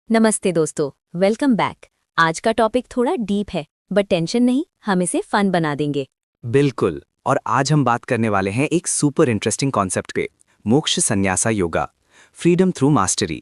नमस्ते दोस्तों, welcome back. आज का टॉपिक थोड़ा डीप है, बट टेंशन नहीं, हम इसे फन बना देंगे। बिल्कुल। और आज हम बात करने वाले हैं एक सुपर इंटरेस्टिंग कॉन्सेप्ट पे, मोक्ष संन्यासा योगा, फ्रीडम थ्रू मास्टरी।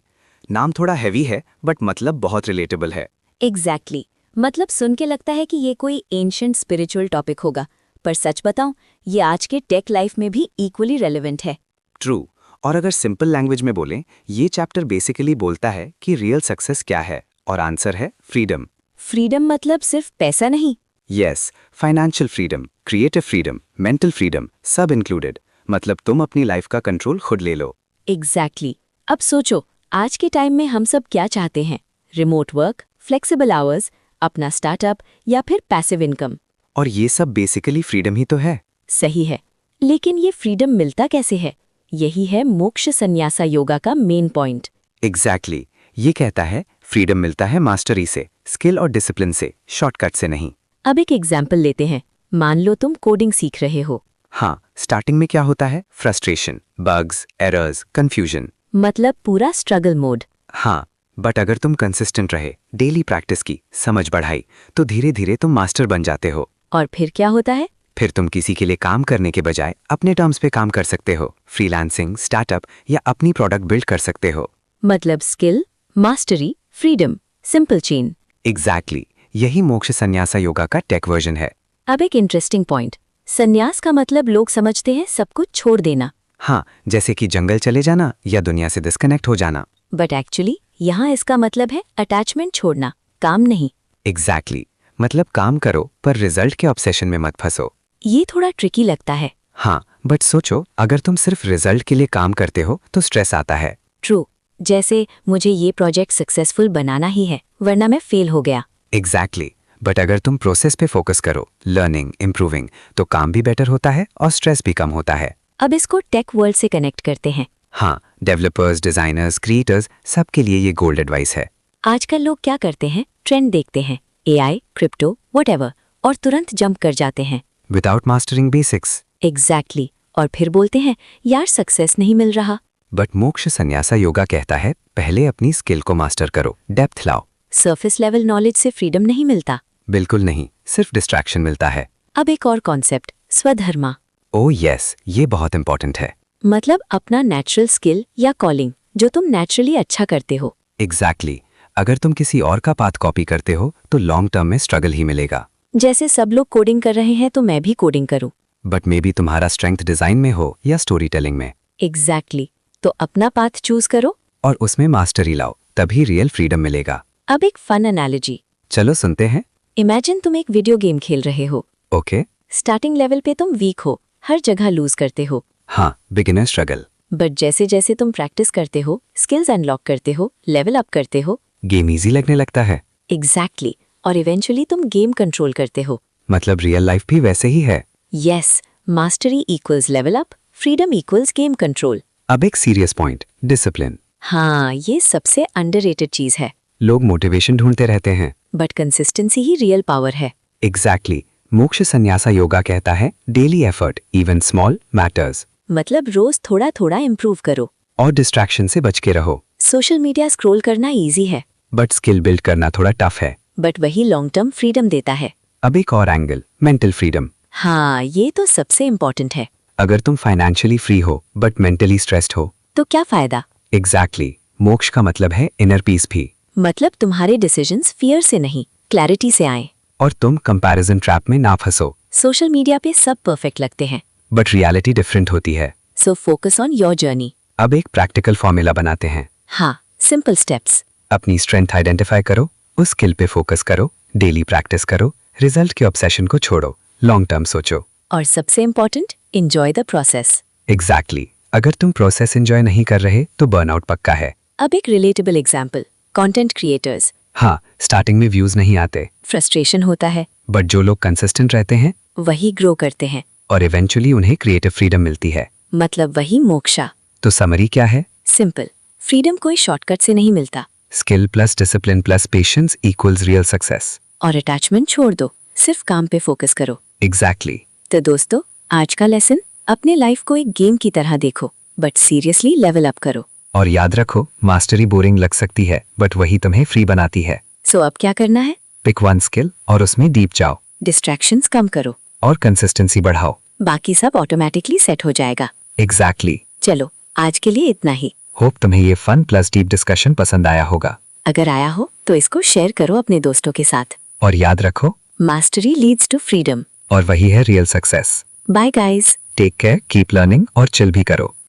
नाम थोड़ा हैवी है बट मतलब बहुत रिलेटेबल है। एग्जैक्टली मतलब सुन के लगता है कि ये कोई एंशिएंट स्पिरिचुअल टॉपिक होगा, पर सच बताऊं, ये आज के टेक लाइफ में भी इक्वली रेलेवेंट है। ट्रू। और अगर सिंपल लैंग्वेज में बोलें, ये चैप्टर बेसिकली बोलता है कि रियल सक्सेस क्या है, और आंसर है फ्रीडम। फ्रीडम मतलब सिर्फ पैसा नहीं। Yes, financial freedom, creative freedom, mental freedom, सब इंक्लूडेड। मतलब तुम अपनी लाइफ का कंट्रोल खुद ले लो। एग्जैक्टली अब सोचो, आज के टाइम में हम सब क्या चाहते हैं? रिमोट वर्क, फ्लेक्सिबल आवर्स, अपना स्टार्टअप या फिर पैसिव इनकम। और ये सब बेसिकली फ्रीडम ही तो है। सही है, लेकिन ये फ्रीडम मिलता कैसे है? यही है मोक्ष संन्यासा योगा का मेन पॉइंट। एग्जैक्टली ये कहता है फ्रीडम मिलता है मास्टरी से, स्किल और डिसिप्लिन से, शॉर्टकट से नहीं। अब एक एग्जाम्पल लेते हैं। मान लो तुम कोडिंग सीख रहे हो। हाँ, स्टार्टिंग में क्या होता है? Frustration, bugs, errors, confusion. मतलब पूरा स्ट्रगल मोड। हाँ, बट अगर तुम कंसिस्टेंट रहे, डेली प्रैक्टिस की, समझ बढ़ाई, तो धीरे धीरे तुम मास्टर बन जाते हो। और फिर क्या होता है? फिर तुम किसी के लिए काम करने के बजाय अपने टर्म्स पे काम कर सकते हो। फ्रीलांसिंग, स्टार्टअप या अपनी प्रोडक्ट बिल्ड कर सकते हो। मतलब skill, mastery, freedom, simple chain. Exactly यही मोक्ष संन्यासा योगा का टेक वर्जन है। अब एक इंटरेस्टिंग पॉइंट। संन्यास का मतलब लोग समझते हैं सब कुछ छोड़ देना। हाँ, जैसे कि जंगल चले जाना या दुनिया से डिस्कनेक्ट हो जाना। बट एक्चुअली यहाँ इसका मतलब है अटैचमेंट छोड़ना, काम नहीं। एग्जैक्टली मतलब काम करो पर रिजल्ट के ऑब्सेशन में मत फंसो। ये थोड़ा ट्रिकी लगता है। हाँ, बट सोचो, अगर तुम सिर्फ रिजल्ट के लिए काम करते हो तो स्ट्रेस आता है। ट्रू, जैसे मुझे ये प्रोजेक्ट सक्सेसफुल बनाना ही है, वरना मैं फेल हो गया। एग्जैक्टली बट अगर तुम प्रोसेस पे फोकस करो, लर्निंग, इम्प्रूविंग, तो काम भी बेटर होता है और स्ट्रेस भी कम होता है। अब इसको टेक वर्ल्ड से कनेक्ट करते हैं। हाँ, डेवलपर्स, डिजाइनर्स, क्रिएटर्स, सबके लिए ये गोल्ड एडवाइस है। आजकल लोग क्या करते हैं? ट्रेंड देखते हैं, एआई, क्रिप्टो, व्हाटएवर, और तुरंत जंप कर जाते हैं विदाउट मास्टरिंग बेसिक्स। एग्जैक्टली और फिर बोलते हैं यार सक्सेस नहीं मिल रहा। बट मोक्ष संन्यासा योगा कहता है पहले अपनी स्किल को मास्टर करो, डेप्थ लाओ। सरफेस लेवल नॉलेज से फ्रीडम नहीं मिलता। बिल्कुल नहीं, सिर्फ डिस्ट्रैक्शन मिलता है। अब एक और कॉन्सेप्ट, स्वधर्मा। ओह यस, ये बहुत इंपॉर्टेंट है। मतलब अपना नेचुरल स्किल या कॉलिंग, जो तुम नेचुरली अच्छा करते हो। एग्जैक्टली अगर तुम किसी और का पाथ कॉपी करते हो तो लॉन्ग टर्म में स्ट्रगल ही मिलेगा। जैसे सब लोग कोडिंग कर रहे हैं तो मैं भी कोडिंग करूं। बट मे बी तुम्हारा स्ट्रेंथ डिजाइन में हो या स्टोरी टेलिंग में। एग्जैक्टली तो अपना पाथ चूज करो और उसमें मास्टरी लाओ, तभी रियल फ्रीडम मिलेगा। अब एक फन एनालॉजी। चलो सुनते हैं। इमेजिन तुम एक वीडियो गेम खेल रहे हो। ओके। स्टार्टिंग लेवल पे तुम वीक हो, हर जगह लूज करते हो। हाँ, बिगिनर स्ट्रगल। बट जैसे जैसे तुम प्रैक्टिस करते हो, स्किल्स अनलॉक करते हो, लेवल अप करते हो, गेम इजी लगने लगता है। एग्जैक्टली और इवेंचुअली तुम गेम कंट्रोल करते हो। मतलब रियल लाइफ भी वैसे ही है। Yes, mastery equals level up, freedom equals game control. अब एक सीरियस पॉइंट, डिसिप्लिन। हाँ, ये सबसे अंडररेटेड चीज है। लोग मोटिवेशन ढूंढते रहते हैं, but consistency he real power है। एग्जैक्टली मोक्ष संन्यासा योगा कहता है daily effort, even small, matters. मतलब रोज थोड़ा थोड़ा इम्प्रूव करो। और डिस्ट्रैक्शन से बच के रहो। सोशल मीडिया स्क्रॉल करना इजी है, बट स्किल बिल्ड करना थोड़ा टफ है। बट वही लॉन्ग टर्म फ्रीडम देता है। अब एक और एंगल, मेंटल फ्रीडम। हाँ, ये तो सबसे इम्पोर्टेंट है। अगर तुम फाइनेंशियली फ्री हो बट मेंटली स्ट्रेस्ड हो तो क्या फायदा? एग्जैक्टली मोक्ष का मतलब है इनर पीस भी। मतलब तुम्हारे डिसीजंस फियर से नहीं, क्लैरिटी से आए। और तुम कंपैरिजन ट्रैप में ना फंसो। सोशल मीडिया पे सब परफेक्ट लगते हैं, बट रियलिटी डिफरेंट होती है। So focus on your journey. अब एक प्रैक्टिकल फॉर्मूला बनाते हैं। हाँ, सिंपल स्टेप्स। अपनी स्ट्रेंथ आइडेंटिफाई करो, उस स्किल पे फोकस करो, डेली प्रैक्टिस करो, रिजल्ट के ऑब्सेशन को छोड़ो, लॉन्ग टर्म सोचो। और सबसे important, enjoy the process. Exactly अगर तुम प्रोसेस एंजॉय नहीं कर रहे तो बर्नआउट पक्का है। अब एक रिलेटेबल एग्जाम्पल, कंटेंट क्रिएटर्स। हाँ, स्टार्टिंग में व्यूज नहीं आते, फ्रस्ट्रेशन होता है, बट जो लोग कंसिस्टेंट रहते हैं वही ग्रो करते हैं। और इवेंचुअली उन्हें क्रिएटिव फ्रीडम मिलती है। मतलब वही मोक्षा। तो समरी क्या है? सिंपल, फ्रीडम कोई शॉर्टकट से नहीं मिलता। Skill plus discipline plus patience equals real success. और अटैचमेंट छोड़ दो, सिर्फ काम पे फोकस करो। एग्जैक्टली तो दोस्तों, आज का लेसन, अपने लाइफ को एक गेम की तरह देखो, बट सीरियसली लेवल अप करो। और याद रखो, मास्टरी बोरिंग लग सकती है बट वही तुम्हें फ्री बनाती है। सो अब क्या करना है? पिक वन स्किल और उसमें डीप जाओ डिस्ट्रैक्शंस कम करो और कंसिस्टेंसी बढ़ाओ। बाकी सब ऑटोमेटिकली सेट हो जाएगा। एग्जैक्टली। चलो आज के लिए इतना ही। होप तुम्हें ये फन प्लस डीप डिस्कशन पसंद आया होगा। अगर आया हो तो इसको शेयर करो अपने दोस्तों के साथ। और याद रखो, मास्टरी लीड्स टू फ्रीडम। और वही है real success. Bye guys. Take care, keep learning और चिल भी करो।